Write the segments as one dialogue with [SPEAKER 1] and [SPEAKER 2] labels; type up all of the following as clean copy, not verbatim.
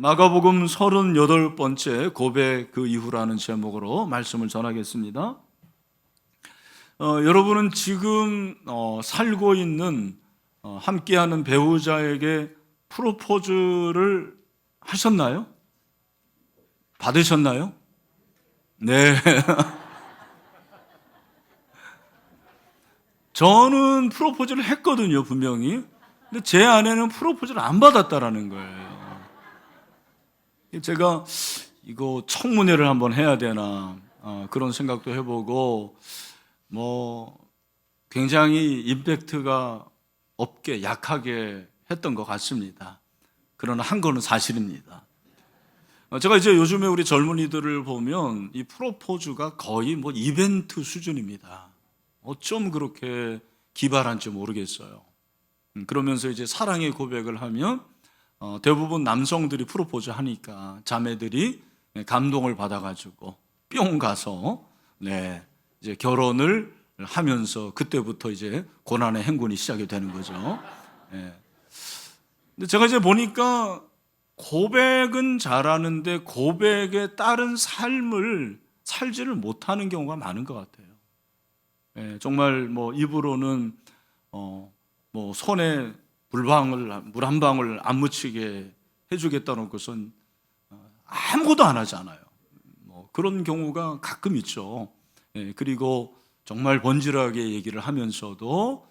[SPEAKER 1] 마가복음 38번째 고백 그 이후라는 제목으로 말씀을 전하겠습니다. 여러분은 지금 살고 있는 함께하는 배우자에게 프로포즈를 하셨나요? 받으셨나요? 네. 저는 프로포즈를 했거든요, 분명히. 근데 제 아내는 프로포즈를 안 받았다라는 거예요. 제가 이거 청문회를 한번 해야 되나 그런 생각도 해보고 굉장히 임팩트가 없게 약하게 했던 것 같습니다. 그러나 한 거는 사실입니다. 제가 이제 요즘에 우리 젊은이들을 보면 이 프로포즈가 거의 이벤트 수준입니다. 어쩜 그렇게 기발한지 모르겠어요. 그러면서 이제 사랑의 고백을 하면 대부분 남성들이 프로포즈 하니까 자매들이 감동을 받아가지고 뿅 가서 이제 결혼을 하면서 그때부터 이제 고난의 행군이 시작이 되는 거죠. 근데 제가 이제 보니까 고백은 잘하는데 고백에 따른 삶을 살지를 못하는 경우가 많은 것 같아요. 정말 입으로는 손에 물 한 방울 안 묻히게 해주겠다는 것은 아무것도 안 하잖아요. 그런 경우가 가끔 있죠. 그리고 정말 번질하게 얘기를 하면서도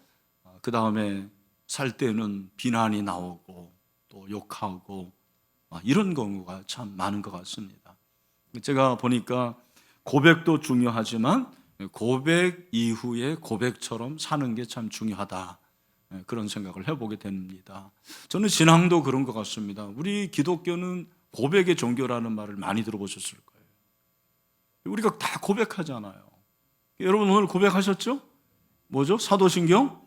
[SPEAKER 1] 그 다음에 살 때는 비난이 나오고 또 욕하고 이런 경우가 참 많은 것 같습니다. 제가 보니까 고백도 중요하지만 고백 이후에 고백처럼 사는 게 참 중요하다. 그런 생각을 해보게 됩니다. 저는 신앙도 그런 것 같습니다. 우리 기독교는 고백의 종교라는 말을 많이 들어보셨을 거예요. 우리가 다 고백하잖아요. 여러분 오늘 고백하셨죠? 뭐죠? 사도신경?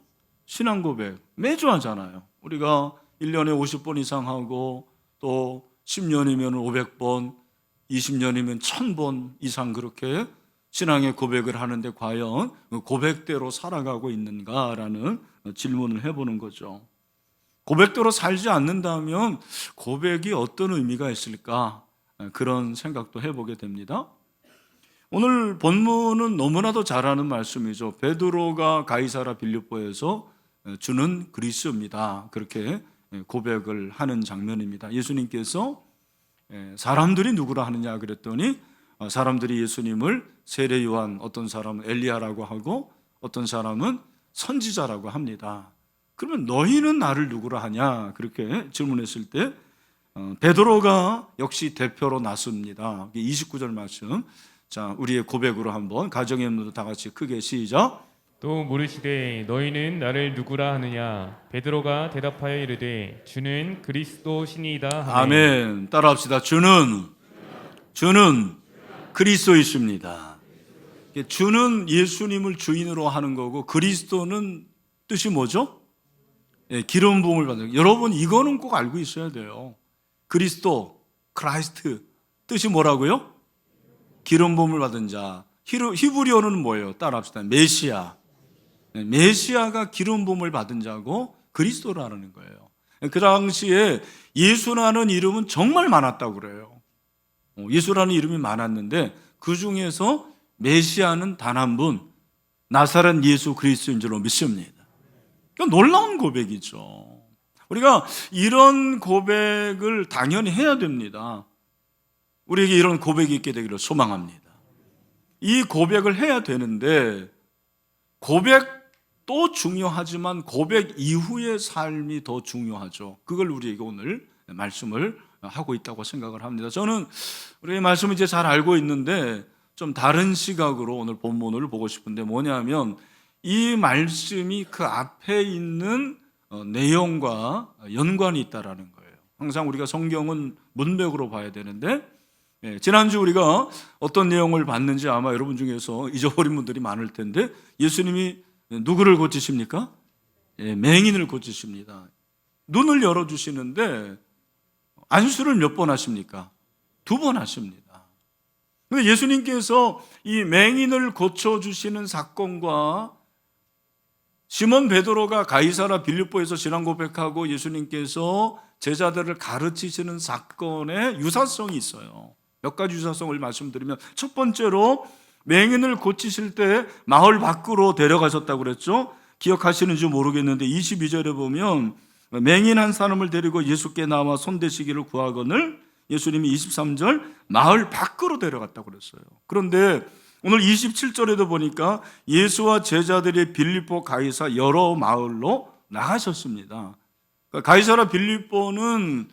[SPEAKER 1] 신앙 고백 매주 하잖아요. 우리가 1년에 50번 이상 하고 또 10년이면 500번, 20년이면 1000번 이상 그렇게 신앙의 고백을 하는데 과연 고백대로 살아가고 있는가라는 질문을 해보는 거죠. 고백대로 살지 않는다면 고백이 어떤 의미가 있을까? 그런 생각도 해보게 됩니다. 오늘 본문은 너무나도 잘 아는 말씀이죠. 베드로가 가이사라 빌립보에서 주는 그리스도입니다. 그렇게 고백을 하는 장면입니다. 예수님께서 사람들이 누구라 하느냐 그랬더니 사람들이 예수님을 세례 요한, 어떤 사람은 엘리야라고 하고 어떤 사람은 선지자라고 합니다. 그러면 너희는 나를 누구라 하냐 그렇게 질문했을 때 베드로가 역시 대표로 나섭니다. 29절 말씀, 자 우리의 고백으로 한번 가정의 문으로 다 같이 크게 시작.
[SPEAKER 2] 또 물으시되 너희는 나를 누구라 하느냐 베드로가 대답하여 이르되 주는 그리스도시니이다 하매.
[SPEAKER 1] 아멘. 따라합시다. 주는 그리스도이십니다. 주는 예수님을 주인으로 하는 거고 그리스도는 뜻이 뭐죠? 기름 부음을 받는. 여러분 이거는 꼭 알고 있어야 돼요. 그리스도, 크라이스트 뜻이 뭐라고요? 기름 부음을 받은 자. 히브리어는 뭐예요? 따라합시다. 메시아. 메시아가 기름 부음을 받은 자고 그리스도라는 거예요. 그 당시에 예수라는 이름은 정말 많았다고 그래요. 예수라는 이름이 많았는데 그 중에서 메시아는 단 한 분, 나사렛 예수 그리스도인 줄로 믿습니다. 그러니까 놀라운 고백이죠. 우리가 이런 고백을 당연히 해야 됩니다. 우리에게 이런 고백이 있게 되기를 소망합니다. 이 고백을 해야 되는데 고백도 중요하지만 고백 이후의 삶이 더 중요하죠. 그걸 우리에게 오늘 말씀을 하고 있다고 생각을 합니다. 저는 우리의 말씀을 이제 잘 알고 있는데 좀 다른 시각으로 오늘 본문을 보고 싶은데 뭐냐면 이 말씀이 그 앞에 있는 내용과 연관이 있다라는 거예요. 항상 우리가 성경은 문맥으로 봐야 되는데 지난주 우리가 어떤 내용을 봤는지 아마 여러분 중에서 잊어버린 분들이 많을 텐데 예수님이 누구를 고치십니까? 맹인을 고치십니다. 눈을 열어주시는데 안수를 몇 번 하십니까? 2번 하십니다. 예수님께서 이 맹인을 고쳐주시는 사건과 시몬 베드로가 가이사라 빌립보에서 신앙 고백하고 예수님께서 제자들을 가르치시는 사건의 유사성이 있어요. 몇 가지 유사성을 말씀드리면, 첫 번째로 맹인을 고치실 때 마을 밖으로 데려가셨다고 그랬죠. 기억하시는지 모르겠는데 22절에 보면 맹인 한 사람을 데리고 예수께 나와 손대시기를 구하거늘 예수님이 23절 마을 밖으로 데려갔다고 그랬어요. 그런데 오늘 27절에도 보니까 예수와 제자들이 빌립보 가이사 여러 마을로 나가셨습니다. 가이사라 빌립보는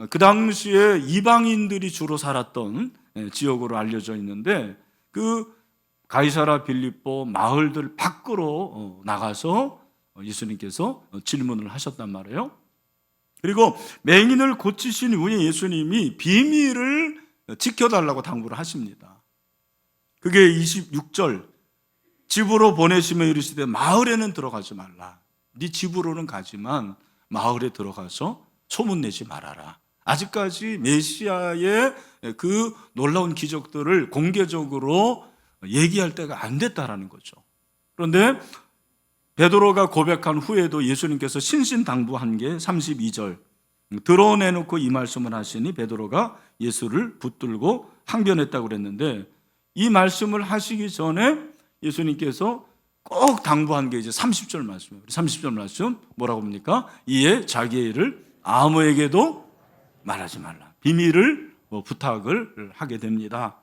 [SPEAKER 1] 그 당시에 이방인들이 주로 살았던 지역으로 알려져 있는데, 그 가이사라 빌립보 마을들 밖으로 나가서 예수님께서 질문을 하셨단 말이에요. 그리고 맹인을 고치신 후에 예수님이 비밀을 지켜달라고 당부를 하십니다. 그게 26절, 집으로 보내시며 이르시되 마을에는 들어가지 말라. 네 집으로는 가지만 마을에 들어가서 소문내지 말아라. 아직까지 메시아의 그 놀라운 기적들을 공개적으로 얘기할 때가 안 됐다라는 거죠. 그런데 베드로가 고백한 후에도 예수님께서 신신당부한 게 32절, 드러내놓고 이 말씀을 하시니 베드로가 예수를 붙들고 항변했다고 그랬는데, 이 말씀을 하시기 전에 예수님께서 꼭 당부한 게 이제 30절 말씀이에요. 30절 말씀 뭐라고 합니까? 이에 자기의 일을 아무에게도 말하지 말라. 비밀을 부탁을 하게 됩니다.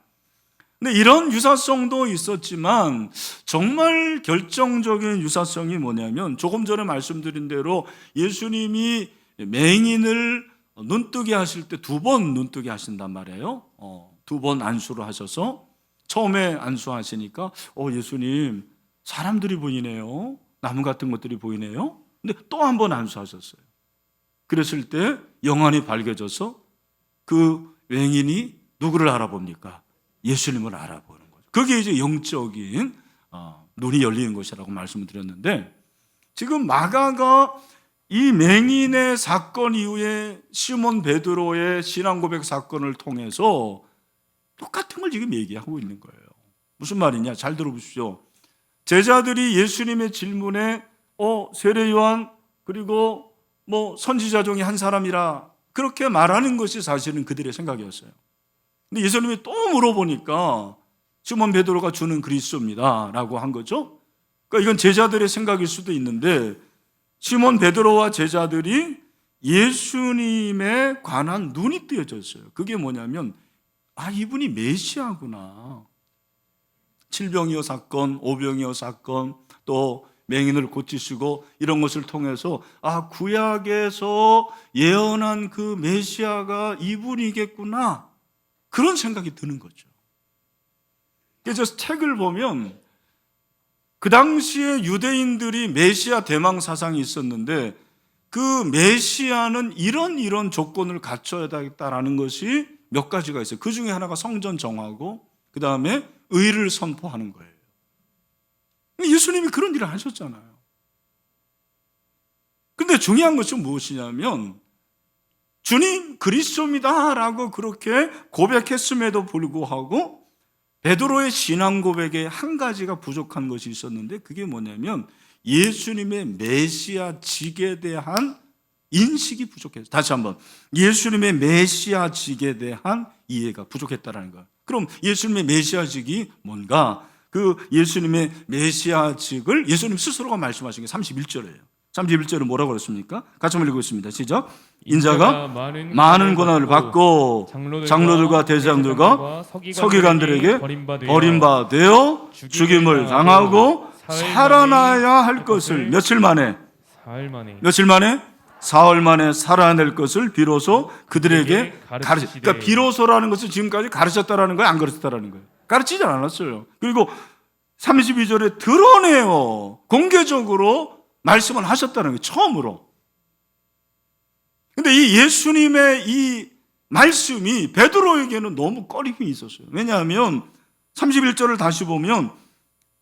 [SPEAKER 1] 근데 이런 유사성도 있었지만 정말 결정적인 유사성이 뭐냐면, 조금 전에 말씀드린 대로 예수님이 맹인을 눈뜨게 하실 때 2번 눈뜨게 하신단 말이에요. 2번 안수를 하셔서, 처음에 안수하시니까 예수님 사람들이 보이네요. 나무 같은 것들이 보이네요. 근데 또 한 번 안수하셨어요. 그랬을 때 영안이 밝아져서 그 맹인이 누구를 알아봅니까? 예수님을 알아보는 거죠. 그게 이제 영적인 눈이 열리는 것이라고 말씀을 드렸는데, 지금 마가가 이 맹인의 사건 이후에 시몬 베드로의 신앙 고백 사건을 통해서 똑같은 걸 지금 얘기하고 있는 거예요. 무슨 말이냐? 잘 들어보십시오. 제자들이 예수님의 질문에 세례 요한 그리고 선지자 중에 한 사람이라 그렇게 말하는 것이 사실은 그들의 생각이었어요. 근데 예수님이 또 물어보니까 시몬 베드로가 주는 그리스도입니다 라고 한 거죠. 그러니까 이건 제자들의 생각일 수도 있는데, 시몬 베드로와 제자들이 예수님에 관한 눈이 뜨여졌어요. 그게 뭐냐면, 이분이 메시아구나. 칠병이어 사건, 오병이어 사건, 또 맹인을 고치시고 이런 것을 통해서 구약에서 예언한 그 메시아가 이분이겠구나, 그런 생각이 드는 거죠. 그래서 책을 보면 그 당시에 유대인들이 메시아 대망 사상이 있었는데, 그 메시아는 이런 조건을 갖춰야 되겠다라는 것이 몇 가지가 있어요. 그 중에 하나가 성전 정하고 그 다음에 의를 선포하는 거예요. 예수님이 그런 일을 하셨잖아요. 근데 중요한 것은 무엇이냐면, 주님 그리스도입니다 라고 그렇게 고백했음에도 불구하고 베드로의 신앙 고백에 한 가지가 부족한 것이 있었는데, 그게 뭐냐면 예수님의 메시아직에 대한 인식이 부족했어요. 다시 한번, 예수님의 메시아직에 대한 이해가 부족했다는 거예요. 그럼 예수님의 메시아직이 뭔가? 그 예수님의 메시아직을 예수님 스스로가 말씀하신 게 31절이에요. 31절은 뭐라고 그랬습니까? 같이 한번 읽겠습니다. 시작. 인자가 많은 고난을 받고 장로들과 대제사장들과 서기관들에게 버림받아 죽임을 당하고 살아나야 할 것을 며칠 만에? 사흘 만에 살아낼 것을 비로소 그들에게 가르치. 그러니까 비로소라는 것은 지금까지 가르쳤다라는 거예요, 안 가르쳤다라는 거예요? 가르치지 않았어요. 그리고 32절에 드러내요. 공개적으로 말씀을 하셨다는 거예요, 처음으로. 근데 이 예수님의 이 말씀이 베드로에게는 너무 꺼림이 있었어요. 왜냐하면 31절을 다시 보면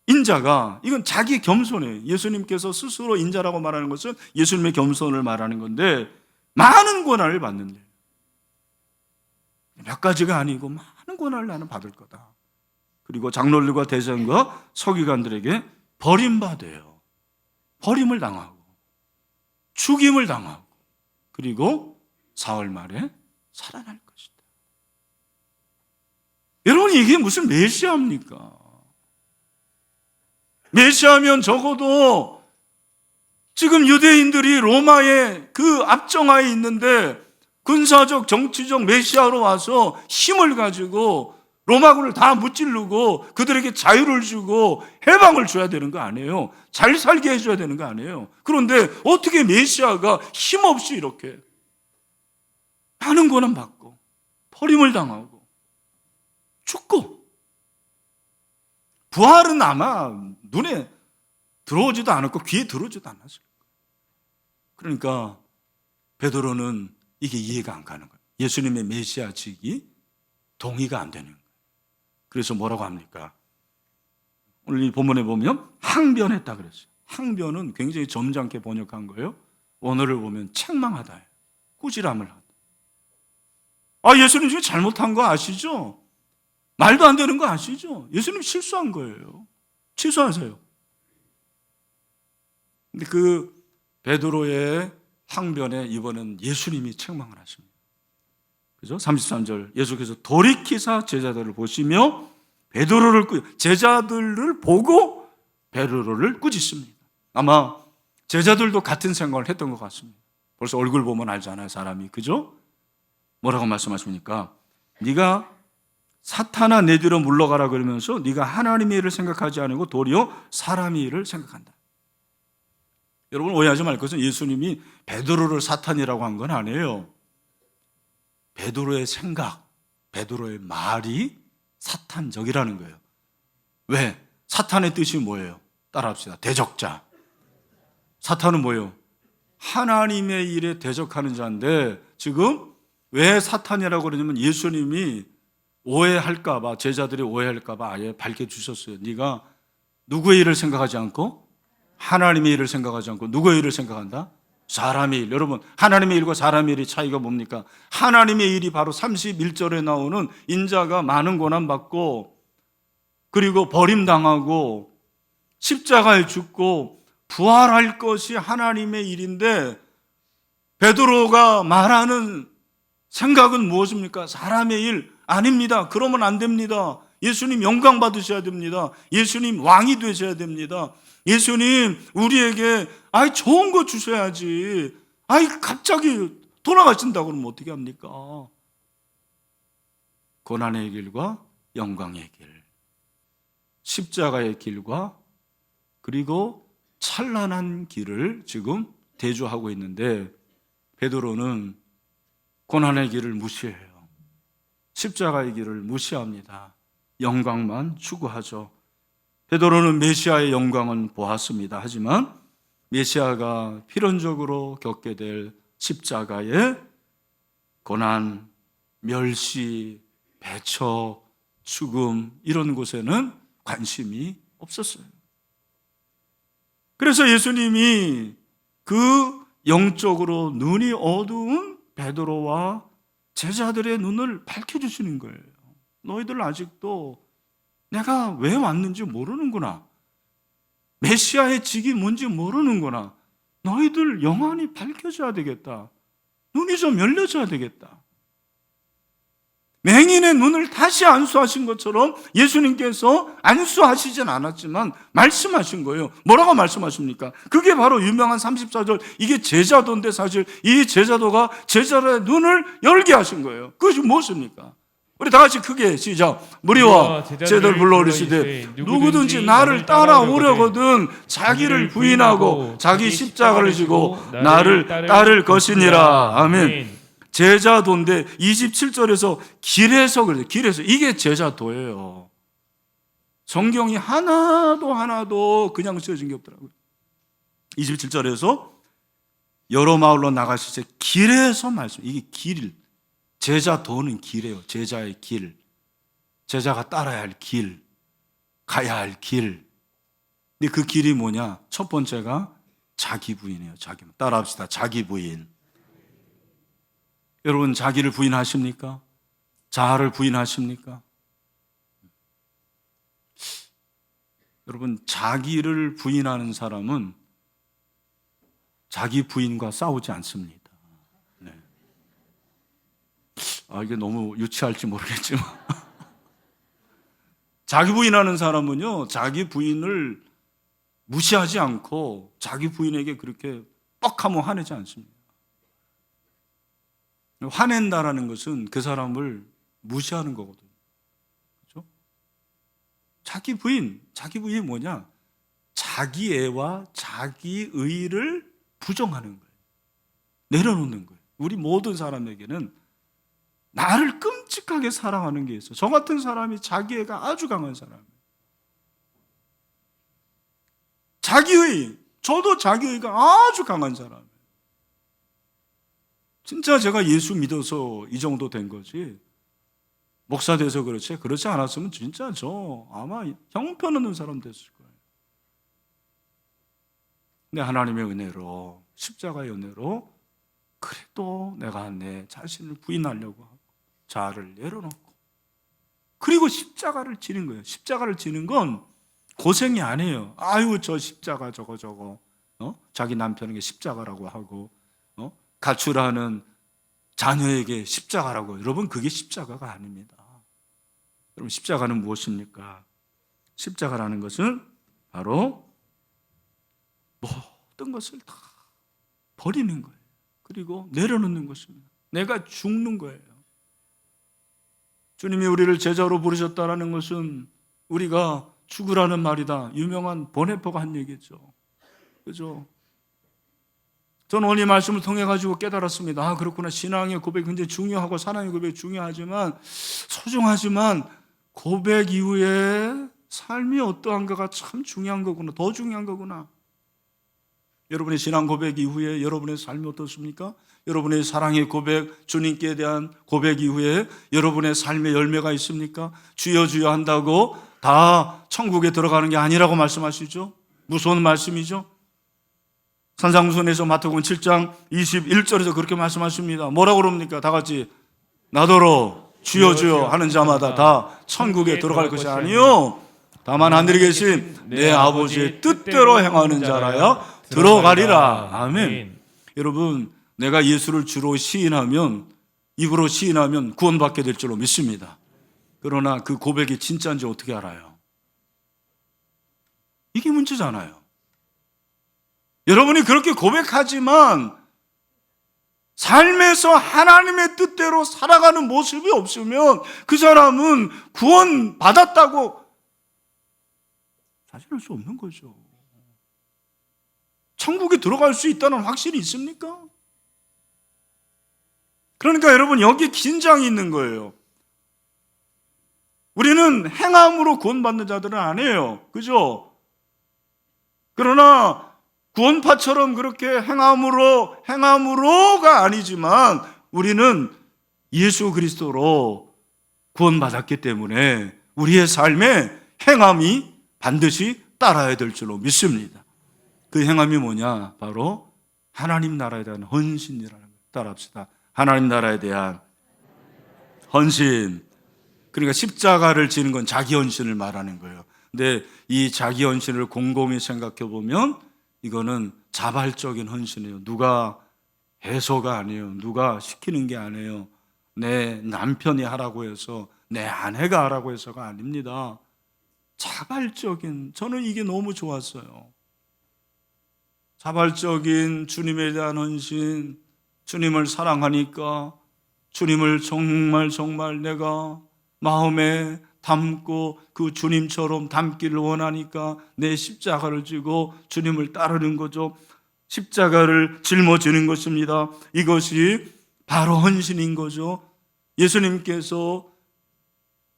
[SPEAKER 1] 인자가, 이건 자기 겸손이에요. 예수님께서 스스로 인자라고 말하는 것은 예수님의 겸손을 말하는 건데, 많은 고난을 받는데, 몇 가지가 아니고 많은 고난을 나는 받을 거다. 그리고 장로들과 대제사장과 서기관들에게 버림받아요. 버림을 당하고 죽임을 당하고 그리고 사흘 만에 살아날 것이다. 여러분, 이게 무슨 메시아입니까? 메시아면 적어도 지금 유대인들이 로마의 그 압정하에 있는데 군사적, 정치적 메시아로 와서 힘을 가지고 로마군을 다 무찌르고 그들에게 자유를 주고 해방을 줘야 되는 거 아니에요? 잘 살게 해줘야 되는 거 아니에요? 그런데 어떻게 메시아가 힘없이 이렇게 많은 고난 받고 버림을 당하고 죽고, 부활은 아마 눈에 들어오지도 않았고 귀에 들어오지도 않았어요. 그러니까 베드로는 이게 이해가 안 가는 거예요. 예수님의 메시아직이 동의가 안 되는 거예요. 그래서 뭐라고 합니까? 오늘 이 본문에 보면 항변했다 그랬어요. 항변은 굉장히 점잖게 번역한 거예요. 원어를 보면 책망하다, 꾸지람을 하다. 예수님 지금 잘못한 거 아시죠? 말도 안 되는 거 아시죠? 예수님 실수한 거예요. 취소하세요. 근데 그 베드로의 항변에 이번엔 예수님이 책망을 하십니다. 그죠? 33절, 예수께서 돌이키사 제자들을 보시며 제자들을 보고 베드로를 꾸짖습니다. 아마 제자들도 같은 생각을 했던 것 같습니다. 벌써 얼굴 보면 알잖아요, 사람이. 그죠? 뭐라고 말씀하십니까? 네가 사탄아 내 뒤로 물러가라 그러면서 네가 하나님의 일을 생각하지 않고 도리어 사람의 일을 생각한다. 여러분, 오해하지 말 것은 예수님이 베드로를 사탄이라고 한 건 아니에요. 베드로의 생각, 베드로의 말이 사탄적이라는 거예요. 왜? 사탄의 뜻이 뭐예요? 따라합시다. 대적자. 사탄은 뭐예요? 하나님의 일에 대적하는 자인데, 지금 왜 사탄이라고 그러냐면 예수님이 오해할까 봐, 제자들이 오해할까 봐 아예 밝혀주셨어요. 네가 누구의 일을 생각하지 않고 하나님의 일을 생각하지 않고 누구의 일을 생각한다? 사람의 일. 여러분, 하나님의 일과 사람의 일의 차이가 뭡니까? 하나님의 일이 바로 31절에 나오는 인자가 많은 고난받고 그리고 버림당하고 십자가에 죽고 부활할 것이 하나님의 일인데, 베드로가 말하는 생각은 무엇입니까? 사람의 일 아닙니다. 그러면 안 됩니다. 예수님 영광 받으셔야 됩니다. 예수님 왕이 되셔야 됩니다. 예수님 우리에게 좋은 거 주셔야지. 갑자기 돌아가신다고 그러면 어떻게 합니까? 고난의 길과 영광의 길, 십자가의 길과 그리고 찬란한 길을 지금 대조하고 있는데, 베드로는 고난의 길을 무시해요. 십자가의 길을 무시합니다. 영광만 추구하죠. 베드로는 메시아의 영광은 보았습니다. 하지만 메시아가 필연적으로 겪게 될 십자가의 고난, 멸시, 배척, 죽음, 이런 곳에는 관심이 없었어요. 그래서 예수님이 그 영적으로 눈이 어두운 베드로와 제자들의 눈을 밝혀주시는 거예요. 너희들 아직도 내가 왜 왔는지 모르는구나. 메시아의 직이 뭔지 모르는구나. 너희들 영안이 밝혀져야 되겠다. 눈이 좀 열려져야 되겠다. 맹인의 눈을 다시 안수하신 것처럼 예수님께서 안수하시진 않았지만 말씀하신 거예요. 뭐라고 말씀하십니까? 그게 바로 유명한 34절, 이게 제자도인데 사실 이 제자도가 제자들의 눈을 열게 하신 거예요. 그것이 무엇입니까? 우리 다 같이 크게 시작. 무리와 제자들 불러 이르시되 누구든지 나를 따라오려거든 자기를 부인하고 자기 십자가를 지고 나를 따를 것이니라. 아멘. 제자도인데 27절에서 길에서 그래요. 길에서. 이게 제자도예요. 성경이 하나도 그냥 쓰여진 게 없더라고요. 27절에서 여러 마을로 나가실 때 길에서 말씀. 이게 길. 제자도는 길이에요. 제자의 길. 제자가 따라야 할 길. 가야 할 길. 근데 그 길이 뭐냐? 첫 번째가 자기 부인이에요. 자기. 따라합시다. 자기 부인. 여러분, 자기를 부인하십니까? 자아를 부인하십니까? 여러분, 자기를 부인하는 사람은 자기 부인과 싸우지 않습니다. 네. 이게 너무 유치할지 모르겠지만 자기 부인하는 사람은요, 자기 부인을 무시하지 않고 자기 부인에게 그렇게 뻑하면 화내지 않습니다. 화낸다라는 것은 그 사람을 무시하는 거거든요. 그렇죠? 자기 부인이 뭐냐? 자기 애와 자기 의를 부정하는 거예요. 내려놓는 거예요. 우리 모든 사람에게는 나를 끔찍하게 사랑하는 게 있어요. 저 같은 사람이 자기 애가 아주 강한 사람이에요. 자기의, 저도 자기의가 아주 강한 사람이에요. 진짜 제가 예수 믿어서 이 정도 된 거지, 목사 돼서 그렇지, 그렇지 않았으면 진짜 저 아마 형편없는 사람 됐을 거예요. 근데 하나님의 은혜로, 십자가의 은혜로 그래도 내가 내 자신을 부인하려고 하고 자아를 내려놓고 그리고 십자가를 지는 거예요. 십자가를 지는 건 고생이 아니에요. 아유 저 십자가 저거 자기 남편에게 십자가라고 하고 가출하는 자녀에게 십자가라고. 여러분, 그게 십자가가 아닙니다. 여러분, 십자가는 무엇입니까? 십자가라는 것은 바로 모든 것을 다 버리는 거예요. 그리고 내려놓는 것입니다. 내가 죽는 거예요. 주님이 우리를 제자로 부르셨다는 것은 우리가 죽으라는 말이다. 유명한 보네퍼가 한 얘기죠. 그죠? 저는 오늘 이 말씀을 통해 가지고 깨달았습니다. 그렇구나. 신앙의 고백이 굉장히 중요하고 사랑의 고백이 중요하지만, 소중하지만 고백 이후에 삶이 어떠한가가 참 중요한 거구나. 더 중요한 거구나. 여러분의 신앙 고백 이후에 여러분의 삶이 어떻습니까? 여러분의 사랑의 고백, 주님께 대한 고백 이후에 여러분의 삶의 열매가 있습니까? 주여 주여 한다고 다 천국에 들어가는 게 아니라고 말씀하시죠. 무서운 말씀이죠. 산상수훈에서 마태복음 7장 21절에서 그렇게 말씀하십니다. 뭐라고 그럽니까? 다 같이 나더러 주여 주여 하는 자마다 다 천국에 들어갈 것이 아니요 다만 하늘에 계신 내 아버지의 뜻대로 행하는 자라야 들어가리라. 아멘. 여러분, 내가 예수를 주로 시인하면, 입으로 시인하면 구원받게 될 줄로 믿습니다. 그러나 그 고백이 진짜인지 어떻게 알아요? 이게 문제잖아요. 여러분이 그렇게 고백하지만 삶에서 하나님의 뜻대로 살아가는 모습이 없으면 그 사람은 구원받았다고 자신할 수 없는 거죠. 천국에 들어갈 수 있다는 확신이 있습니까? 그러니까 여러분, 여기 긴장이 있는 거예요. 우리는 행함으로 구원받는 자들은 아니에요. 그죠? 그러나 구원파처럼 그렇게 행함으로가 아니지만 우리는 예수 그리스도로 구원받았기 때문에 우리의 삶에 행함이 반드시 따라야 될 줄로 믿습니다. 그 행함이 뭐냐? 바로 하나님 나라에 대한 헌신이라는 거. 따라합시다. 하나님 나라에 대한 헌신. 그러니까 십자가를 지는 건 자기 헌신을 말하는 거예요. 근데 이 자기 헌신을 곰곰이 생각해 보면 이거는 자발적인 헌신이에요. 누가 해서가 아니에요. 누가 시키는 게 아니에요. 내 남편이 하라고 해서, 내 아내가 하라고 해서가 아닙니다. 자발적인, 저는 이게 너무 좋았어요. 자발적인 주님에 대한 헌신, 주님을 사랑하니까 주님을 정말 내가 마음에 담고 그 주님처럼 담기를 원하니까 내 십자가를 지고 주님을 따르는 거죠. 십자가를 짊어지는 것입니다. 이것이 바로 헌신인 거죠. 예수님께서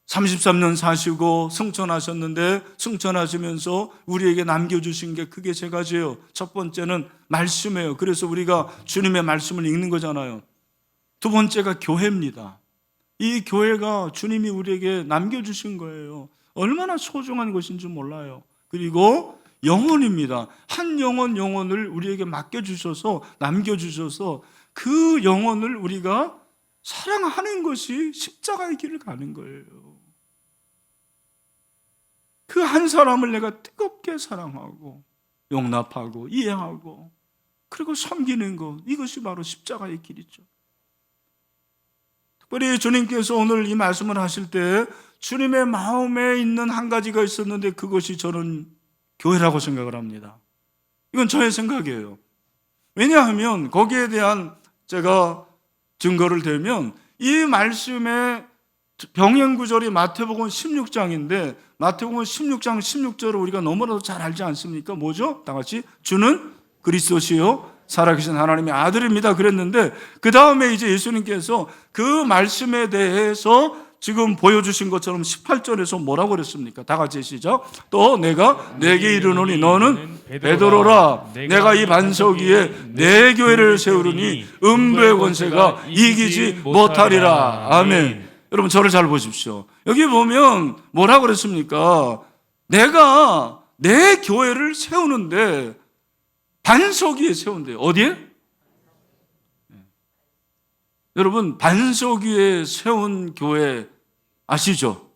[SPEAKER 1] 33년 사시고 승천하셨는데 승천하시면서 우리에게 남겨주신 게 크게 세 가지예요. 첫 번째는 말씀이에요. 그래서 우리가 주님의 말씀을 읽는 거잖아요. 두 번째가 교회입니다. 이 교회가 주님이 우리에게 남겨주신 거예요. 얼마나 소중한 것인지 몰라요. 그리고 영혼입니다. 한 영혼을 우리에게 맡겨주셔서, 남겨주셔서 그 영혼을 우리가 사랑하는 것이 십자가의 길을 가는 거예요. 그 한 사람을 내가 뜨겁게 사랑하고 용납하고 이해하고 그리고 섬기는 것, 이것이 바로 십자가의 길이죠. 특별히 주님께서 오늘 이 말씀을 하실 때 주님의 마음에 있는 한 가지가 있었는데 그것이 저는 교회라고 생각을 합니다. 이건 저의 생각이에요. 왜냐하면 거기에 대한 제가 증거를 대면 이 말씀의 병행구절이 마태복음 16장인데 마태복음 16장 16절을 우리가 너무나도 잘 알지 않습니까? 뭐죠? 다 같이 주는 그리스도시요 살아계신 하나님의 아들입니다 그랬는데 그 다음에 이제 예수님께서 그 말씀에 대해서 지금 보여주신 것처럼 18절에서 뭐라고 그랬습니까? 다 같이 시작. 또 내가 내게 이르노니 너는 베드로라. 내가 이 반석 위에 내 교회를 세우리니 음부의 권세가 이기지 못하리라. 아멘. 여러분 저를 잘 보십시오. 여기 보면 뭐라고 그랬습니까? 내가 내 교회를 세우는데 반석 위에 세운대요. 어디에? 여러분 반석 위에 세운 교회 아시죠?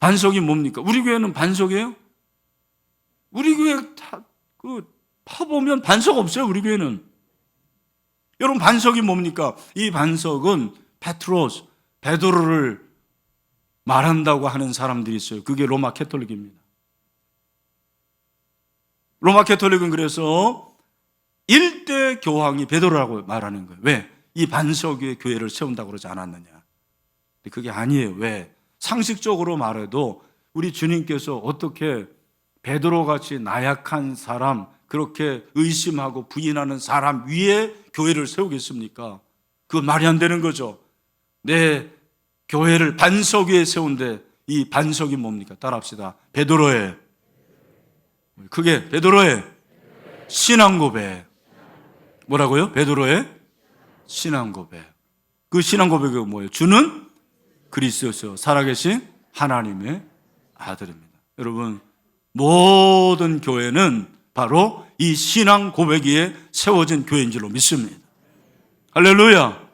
[SPEAKER 1] 반석이 뭡니까? 우리 교회는 반석이에요? 우리 교회 파보면 반석 없어요. 우리 교회는. 여러분 반석이 뭡니까? 이 반석은 베드로를 말한다고 하는 사람들이 있어요. 그게 로마 캐톨릭입니다. 로마 캐톨릭은 그래서 일대 교황이 베드로라고 말하는 거예요. 왜? 이 반석 위에 교회를 세운다고 그러지 않았느냐. 그게 아니에요. 왜? 상식적으로 말해도 우리 주님께서 어떻게 베드로같이 나약한 사람, 그렇게 의심하고 부인하는 사람 위에 교회를 세우겠습니까? 그건 말이 안 되는 거죠. 내 교회를 반석 위에 세운데 이 반석이 뭡니까? 따라합시다. 베드로의 그게 베드로의 신앙 고백. 뭐라고요? 베드로의 신앙 고백. 그 신앙 고백이 뭐예요? 주는 그리스도시요 살아계신 하나님의 아들입니다. 여러분 모든 교회는 바로 이 신앙 고백 위에 세워진 교회인 줄로 믿습니다. 할렐루야.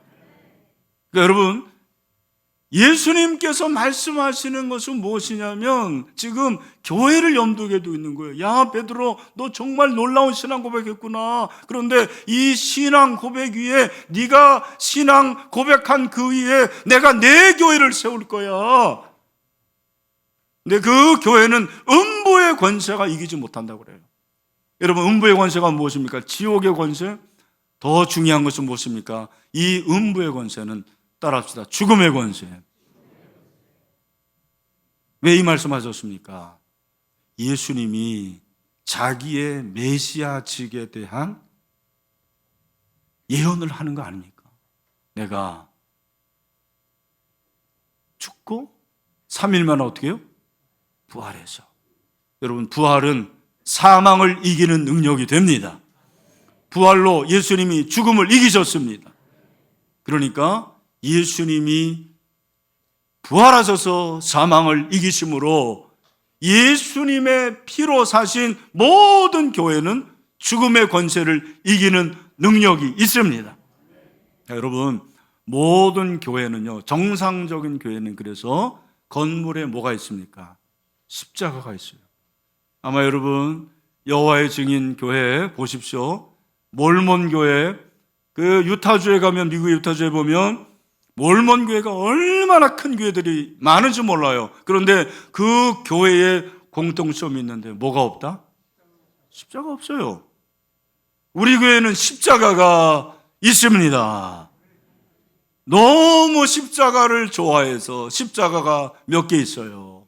[SPEAKER 1] 그러니까 여러분 예수님께서 말씀하시는 것은 무엇이냐면 지금 교회를 염두에 두고 있는 거예요. 야 베드로 너 정말 놀라운 신앙 고백했구나. 그런데 이 신앙 고백 위에 네가 신앙 고백한 그 위에 내가 내 교회를 세울 거야. 근데 그 교회는 음부의 권세가 이기지 못한다고 그래요. 여러분 음부의 권세가 무엇입니까? 지옥의 권세? 더 중요한 것은 무엇입니까? 이 음부의 권세는 따라합시다. 죽음의 권세. 왜 이 말씀하셨습니까? 예수님이 자기의 메시아직에 대한 예언을 하는 거 아닙니까? 내가 죽고 3일 만에 어떻게 해요? 부활해서. 여러분 부활은 사망을 이기는 능력이 됩니다. 부활로 예수님이 죽음을 이기셨습니다. 그러니까 예수님이 부활하셔서 사망을 이기심으로 예수님의 피로 사신 모든 교회는 죽음의 권세를 이기는 능력이 있습니다. 여러분 모든 교회는요, 정상적인 교회는 그래서 건물에 뭐가 있습니까? 십자가가 있어요. 아마 여러분 여호와의 증인 교회 보십시오. 몰몬 교회, 그 유타주에 가면, 미국의 유타주에 보면 몰몬 교회가 얼마나 큰 교회들이 많은지 몰라요. 그런데 그 교회에 공통점이 있는데 뭐가 없다? 십자가 없어요. 우리 교회는 십자가가 있습니다. 너무 십자가를 좋아해서 십자가가 몇 개 있어요?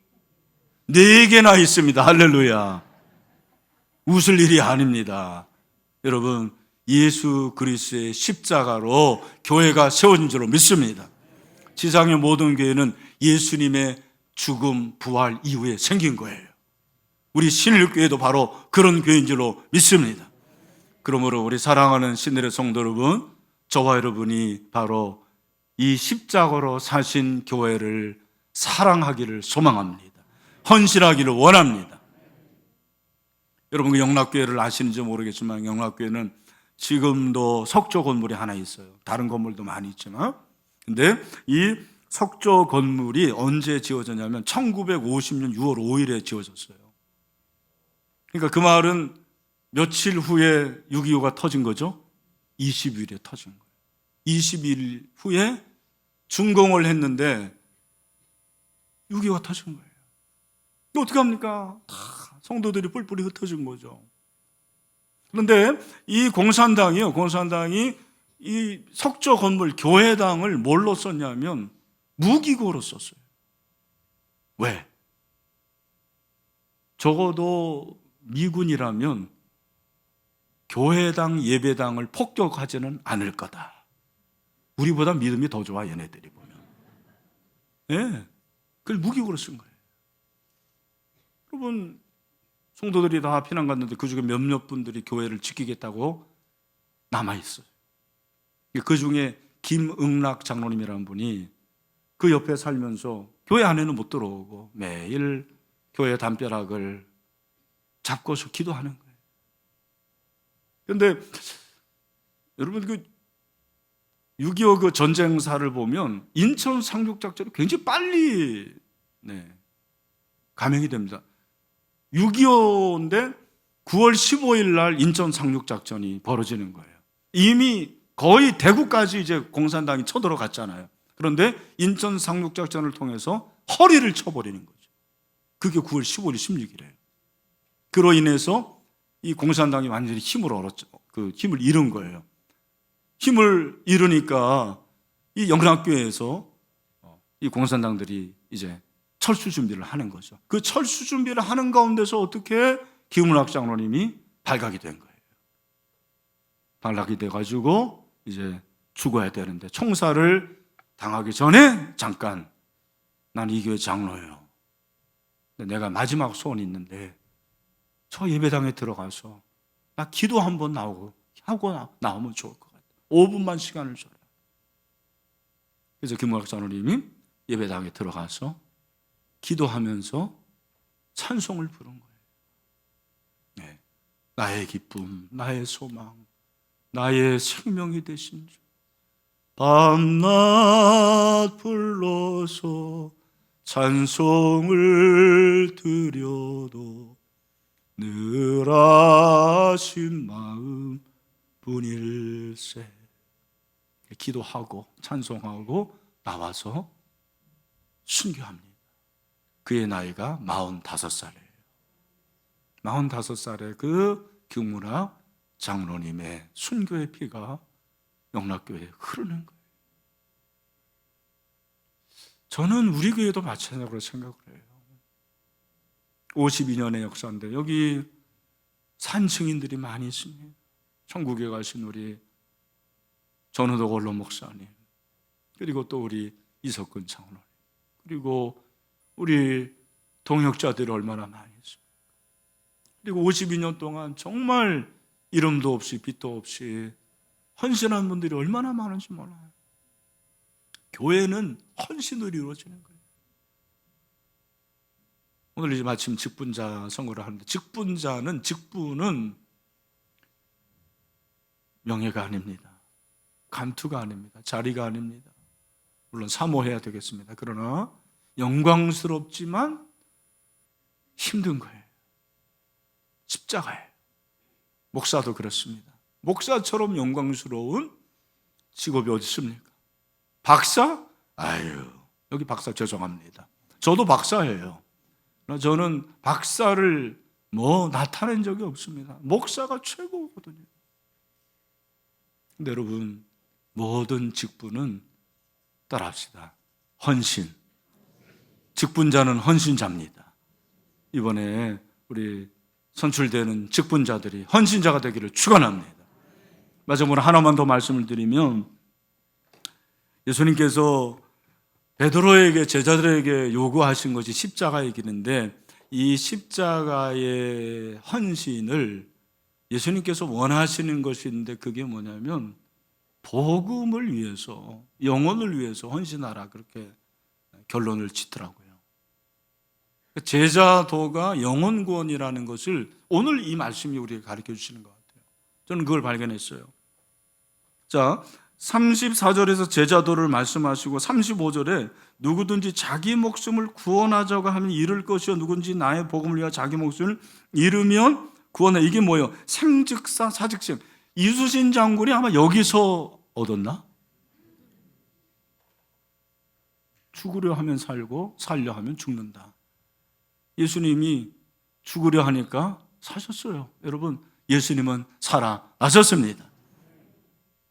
[SPEAKER 1] 4개나 있습니다. 할렐루야. 웃을 일이 아닙니다. 여러분 예수 그리스도의 십자가로 교회가 세워진 줄로 믿습니다. 지상의 모든 교회는 예수님의 죽음, 부활 이후에 생긴 거예요. 우리 신일교회도 바로 그런 교회인 줄로 믿습니다. 그러므로 우리 사랑하는 신들의 성도 여러분, 저와 여러분이 바로 이 십자가로 사신 교회를 사랑하기를 소망합니다. 헌신하기를 원합니다. 여러분 그 영락교회를 아시는지 모르겠지만 영락교회는 지금도 석조 건물이 하나 있어요. 다른 건물도 많이 있지만. 근데 이 석조 건물이 언제 지어졌냐면 1950년 6월 5일에 지어졌어요. 그러니까 그 말은 며칠 후에 6.25가 터진 거죠. 20일에 터진 거예요. 20일 후에 준공을 했는데 6.25가 터진 거예요. 어떻게 합니까? 다 성도들이 뿔뿔이 흩어진 거죠. 그런데 이 공산당이 이 석조 건물 교회당을 뭘로 썼냐면 무기고로 썼어요. 왜? 적어도 미군이라면 교회당, 예배당을 폭격하지는 않을 거다. 우리보다 믿음이 더 좋아, 얘네들이 보면. 예, 그걸 무기고로 쓴 거예요. 여러분, 성도들이 다 피난 갔는데 그 중에 몇몇 분들이 교회를 지키겠다고 남아있어요. 그 중에 김응락 장로님이라는 분이 그 옆에 살면서 교회 안에는 못 들어오고 매일 교회 담벼락을 잡고서 기도하는 거예요. 그런데 여러분, 그 6.25 그 전쟁사를 보면 인천 상륙작전이 굉장히 빨리 감행이 됩니다. 6.25인데 9월 15일 날 인천 상륙작전이 벌어지는 거예요. 이미 거의 대구까지 이제 공산당이 쳐들어갔잖아요. 그런데 인천 상륙작전을 통해서 허리를 쳐버리는 거죠. 그게 9월 15일, 16일이에요. 그로 인해서 이 공산당이 완전히 힘을 얻었죠. 그 힘을 잃은 거예요. 힘을 잃으니까 이 영락교회에서 이 공산당들이 이제 철수 준비를 하는 거죠. 그 철수 준비를 하는 가운데서 어떻게 김은학 장로님이 발각이 된 거예요. 발각이 돼가지고 이제 죽어야 되는데 총살을 당하기 전에 잠깐 난 이 교회 장로예요. 근데 내가 마지막 소원이 있는데 저 예배당에 들어가서 나 기도 한번 하고 나오면 좋을 것 같아요. 5분만 시간을 줘라. 그래서 김은학 장로님이 예배당에 들어가서 기도하면서 찬송을 부른 거예요. 네. 나의 기쁨, 나의 소망, 나의 생명이 되신 주. 밤낮 불러서 찬송을 드려도 늘 아신 마음 뿐일세. 기도하고 찬송하고 나와서 순교합니다. 그의 나이가 45살이에요. 45살에 그 김은학 장로님의 순교의 피가 영락교회에 흐르는 거예요. 저는 우리 교회도 마찬가지로 생각을 해요. 52년의 역사인데 여기 산 증인들이 많이 있습니다. 천국에 가신 우리 전우덕 원로 목사님, 그리고 또 우리 이석근 장로님, 그리고 우리 동역자들이 얼마나 많이 있습니까? 그리고 52년 동안 정말 이름도 없이 빛도 없이 헌신한 분들이 얼마나 많은지 몰라요. 교회는 헌신으로 이루어지는 거예요. 오늘 이제 마침 직분자 선거를 하는데 직분은 명예가 아닙니다. 감투가 아닙니다. 자리가 아닙니다. 물론 사모해야 되겠습니다. 그러나 영광스럽지만 힘든 거예요. 십자가예요. 목사도 그렇습니다. 목사처럼 영광스러운 직업이 어디 있습니까? 박사? 아유, 여기 박사 죄송합니다. 저도 박사예요. 저는 박사를 나타낸 적이 없습니다. 목사가 최고거든요. 근데 여러분, 모든 직분은 따라합시다. 헌신. 직분자는 헌신자입니다. 이번에 우리 선출되는 직분자들이 헌신자가 되기를 축원합니다. 마지막으로 하나만 더 말씀을 드리면, 예수님께서 베드로에게, 제자들에게 요구하신 것이 십자가의 길인데, 이 십자가의 헌신을 예수님께서 원하시는 것이 있는데, 그게 뭐냐면 복음을 위해서, 영혼을 위해서 헌신하라, 그렇게 결론을 짓더라고요. 제자도가 영혼 구원이라는 것을 오늘 이 말씀이 우리에게 가르쳐 주시는 것 같아요. 저는 그걸 발견했어요. 자, 34절에서 제자도를 말씀하시고 35절에 누구든지 자기 목숨을 구원하자고 하면 잃을 것이요 누구든지 나의 복음을 위하여 자기 목숨을 잃으면 구원해. 이게 뭐예요? 생즉사 사즉생. 이수신 장군이 아마 여기서 얻었나? 죽으려 하면 살고 살려 하면 죽는다. 예수님이 죽으려 하니까 사셨어요. 여러분, 예수님은 살아나셨습니다.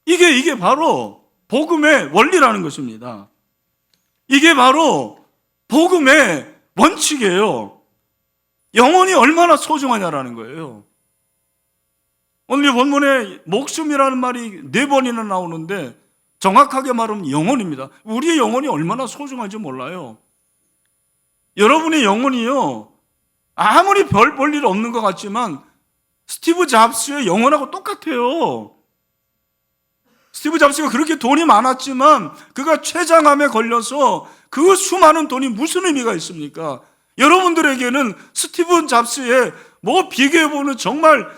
[SPEAKER 1] 이게 바로 복음의 원리라는 것입니다. 이게 바로 복음의 원칙이에요. 영혼이 얼마나 소중하냐라는 거예요. 오늘 본문에 목숨이라는 말이 4번이나 나오는데 정확하게 말하면 영혼입니다. 우리의 영혼이 얼마나 소중한지 몰라요. 여러분의 영혼이요, 아무리 별 볼 일 없는 것 같지만 스티브 잡스의 영혼하고 똑같아요. 스티브 잡스가 그렇게 돈이 많았지만 그가 췌장암에 걸려서 그 수많은 돈이 무슨 의미가 있습니까? 여러분들에게는 스티브 잡스의 비교해보는 정말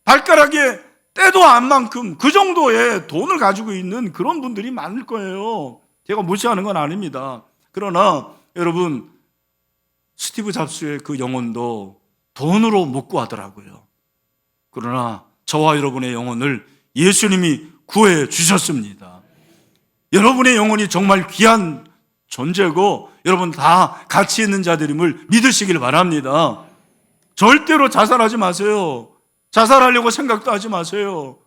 [SPEAKER 1] 발가락에 때도 안 만큼 그 정도의 돈을 가지고 있는 그런 분들이 많을 거예요. 제가 무시하는 건 아닙니다. 그러나 여러분, 스티브 잡스의 그 영혼도 돈으로 못 구하더라고요. 그러나 저와 여러분의 영혼을 예수님이 구해 주셨습니다. 여러분의 영혼이 정말 귀한 존재고 여러분 다 가치 있는 자들임을 믿으시길 바랍니다. 절대로 자살하지 마세요. 자살하려고 생각도 하지 마세요.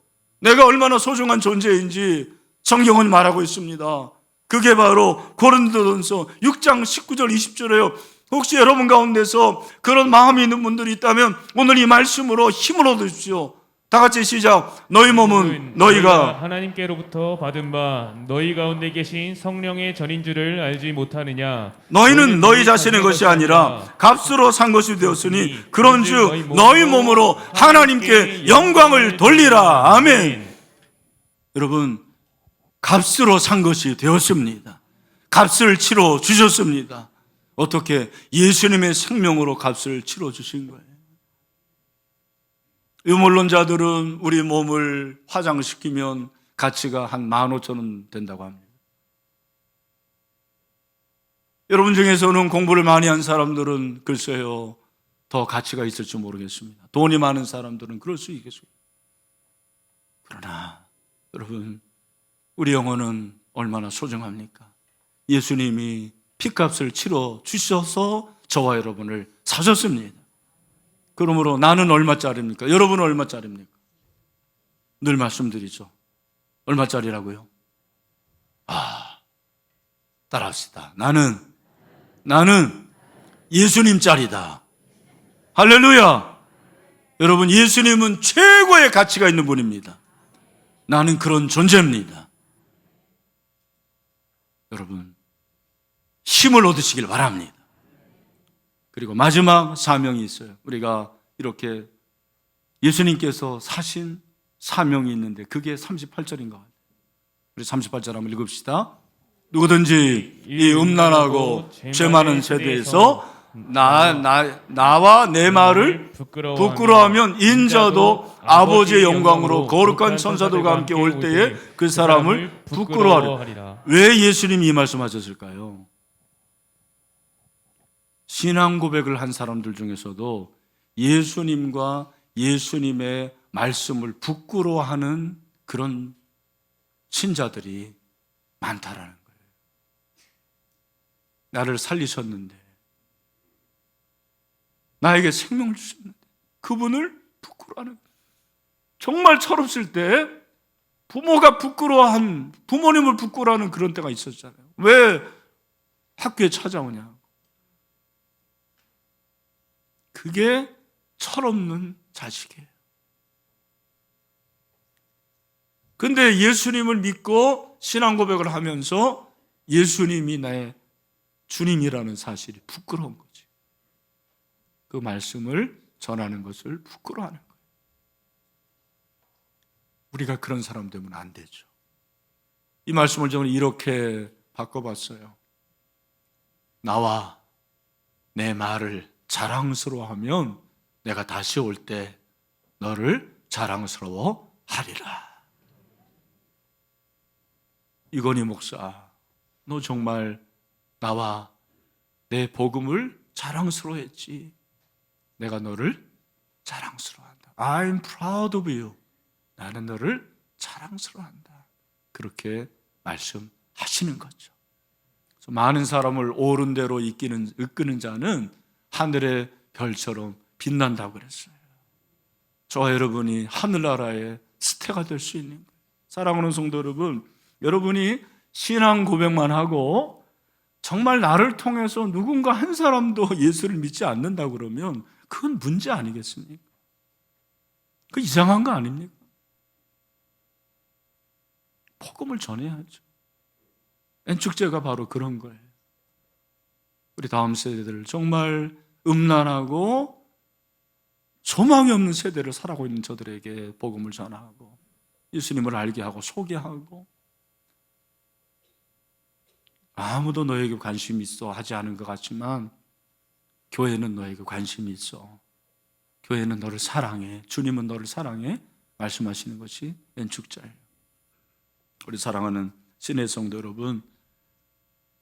[SPEAKER 1] 내가 얼마나 소중한 존재인지 성경은 말하고 있습니다. 그게 바로 고린도전서 6장 19절 20절이에요. 혹시 여러분 가운데서 그런 마음이 있는 분들이 있다면 오늘 이 말씀으로 힘을 얻으십시오. 다 같이 시작. 너희 몸은 너희가
[SPEAKER 2] 하나님께로부터 받은 바 너희 가운데 계신 성령의 전인 줄을 알지 못하느냐.
[SPEAKER 1] 너희는 너희 자신의 것이 아니라 값으로 산 것이 되었으니 그런즉 너희 몸으로 하나님께 영광을 돌리라. 아멘. 여러분, 값으로 산 것이 되었습니다. 값을 치러 주셨습니다. 어떻게? 예수님의 생명으로 값을 치러 주신 거예요. 유물론자들은 우리 몸을 화장시키면 가치가 한 15,000원 된다고 합니다. 여러분 중에서는 공부를 많이 한 사람들은 글쎄요, 더 가치가 있을지 모르겠습니다. 돈이 많은 사람들은 그럴 수 있겠습니다. 그러나 여러분, 우리 영혼은 얼마나 소중합니까? 예수님이 피값을 치러 주셔서 저와 여러분을 사셨습니다. 그러므로 나는 얼마짜리입니까? 여러분은 얼마짜리입니까? 늘 말씀드리죠. 얼마짜리라고요? 따라합시다. 나는 예수님짜리다. 할렐루야. 여러분, 예수님은 최고의 가치가 있는 분입니다. 나는 그런 존재입니다. 여러분, 힘을 얻으시길 바랍니다. 그리고 마지막 사명이 있어요. 우리가 이렇게 예수님께서 사신 사명이 있는데 그게 38절인 것 같아요. 우리 38절 한번 읽읍시다. 누구든지 이 음란하고 죄 많은 세대에서 나와 내 말을 부끄러워하면 인자도 아버지의 영광으로 거룩한 천사들과 함께 올 때에 그 사람을 부끄러워하리라. 왜 예수님이 이 말씀하셨을까요? 신앙 고백을 한 사람들 중에서도 예수님과 예수님의 말씀을 부끄러워하는 그런 신자들이 많다라는 거예요. 나를 살리셨는데, 나에게 생명을 주셨는데 그분을 부끄러워하는, 정말 철없을 때 부모가 부모님을 부끄러워하는 그런 때가 있었잖아요. 왜 학교에 찾아오냐. 그게 철없는 자식이에요. 근데 예수님을 믿고 신앙 고백을 하면서 예수님이 나의 주님이라는 사실이 부끄러운 거지. 그 말씀을 전하는 것을 부끄러워하는 거예요. 우리가 그런 사람 되면 안 되죠. 이 말씀을 저는 이렇게 바꿔봤어요. 나와 내 말을 자랑스러워하면 내가 다시 올 때 너를 자랑스러워하리라. 이건희 목사, 너 정말 나와 내 복음을 자랑스러워했지. 내가 너를 자랑스러워한다. I'm proud of you. 나는 너를 자랑스러워한다. 그렇게 말씀하시는 거죠. 그래서 많은 사람을 옳은 대로 이끄는 자는 하늘의 별처럼 빛난다고 그랬어요. 저와 여러분이 하늘나라의 스태가 될 수 있는 거예요. 사랑하는 성도 여러분, 여러분이 신앙 고백만 하고 정말 나를 통해서 누군가 한 사람도 예수를 믿지 않는다 그러면 그건 문제 아니겠습니까? 그 이상한 거 아닙니까? 복음을 전해야죠. 엔축제가 바로 그런 거예요. 우리 다음 세대들 정말 음란하고 소망이 없는 세대를 살아가고 있는 저들에게 복음을 전하고 예수님을 알게 하고 소개하고, 아무도 너에게 관심이 있어 하지 않은 것 같지만 교회는 너에게 관심이 있어. 교회는 너를 사랑해. 주님은 너를 사랑해. 말씀하시는 것이 엔축자예요. 우리 사랑하는 신의 성도 여러분,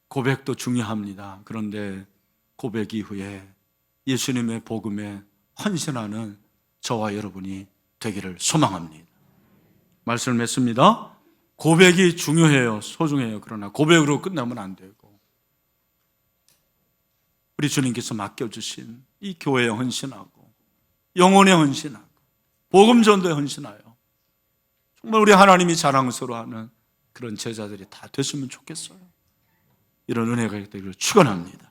[SPEAKER 1] 고백도 중요합니다. 그런데 고백 이후에 예수님의 복음에 헌신하는 저와 여러분이 되기를 소망합니다. 말씀을 맺습니다. 고백이 중요해요. 소중해요. 그러나 고백으로 끝나면 안 되고 우리 주님께서 맡겨주신 이 교회에 헌신하고 영혼에 헌신하고 복음 전도에 헌신하여 정말 우리 하나님이 자랑스러워하는 그런 제자들이 다 됐으면 좋겠어요. 이런 은혜가 되기를 축원합니다.